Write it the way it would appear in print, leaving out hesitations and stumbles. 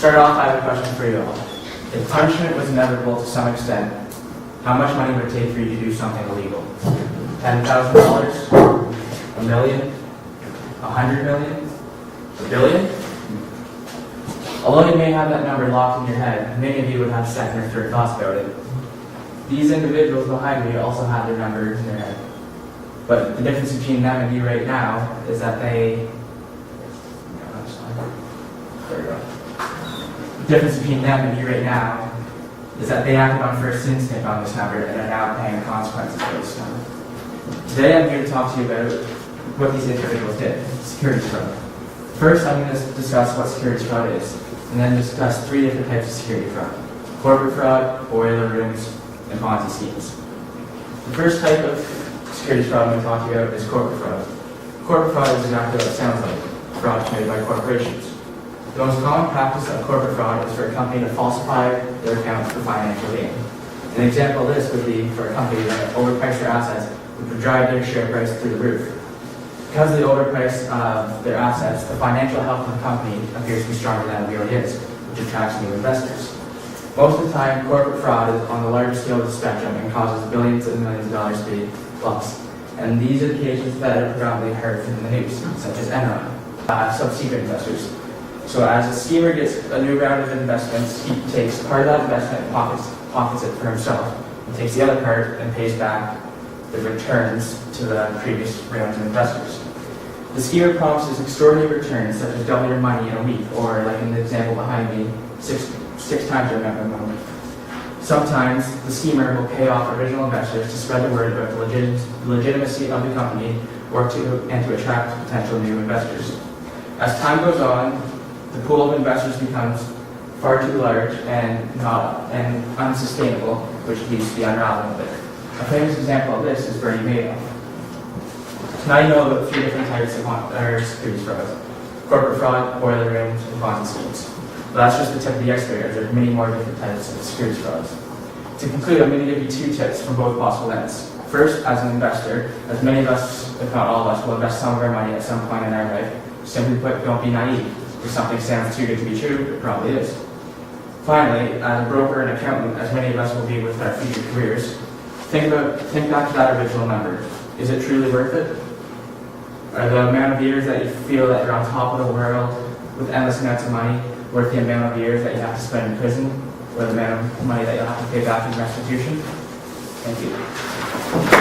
start off, I have a question for you all. If punishment was inevitable to some extent, how much money would it take for you to do something illegal? $10,000? $1 million? $100 million? $1 billion? Although you may have that number locked in your head, many of you would have second or third thoughts about it. These individuals behind me also have their number in their head. But the difference between them and you right now is that they... There we go. The difference between them and you right now is that they acted on first instinct on this number and are now paying the consequences for this number. Today I'm here to talk to you about what these individuals did, securities fraud. First, I'm going to discuss what securities fraud is, and then discuss 3 different types of security fraud: corporate fraud, boiler rooms, and Ponzi schemes. The first type of securities fraud I'm going to talk to you about is corporate fraud. Corporate fraud is exactly what it sounds like: fraud committed by corporations. The most common practice of corporate fraud is for a company to falsify their accounts for financial gain. An example of this would be for a company that overpriced their assets, which would drive their share price through the roof. Because of the overprice of their assets, the financial health of the company appears to be stronger than it really is, which attracts new investors. Most of the time, corporate fraud is on the largest scale of the spectrum and causes billions and millions of dollars to be lost. And these are the cases that are predominantly heard from the news, such as Enron, sub-secret investors. So as a schemer gets a new round of investments, he takes part of that investment and pockets it for himself, and takes the other part and pays back the returns to the previous rounds of investors. The schemer promises extraordinary returns, such as double your money in a week, or like in the example behind me, six times your minimum. Sometimes the schemer will pay off original investors to spread the word about the legitimacy of the company, and to attract potential new investors. As time goes on, the pool of investors becomes far too large and unsustainable, which leads to the unraveling of it. A famous example of this is Bernie Madoff. So now you know about 3 different types of securities fraud: corporate fraud, boiler rooms, and Ponzi schemes. But that's just the tip of the iceberg. There are many more different types of securities frauds. To conclude, I'm going to give you 2 tips from both possible ends. First, as an investor, as many of us, if not all of us, will invest some of our money at some point in our life. Simply put, don't be naive. If something sounds too good to be true, it probably is. Finally, as a broker and accountant, as many of us will be with our future careers, think back to that original number. Is it truly worth it? Are the amount of years that you feel that you're on top of the world with endless amounts of money worth the amount of years that you have to spend in prison, or the amount of money that you'll have to pay back in restitution? Thank you.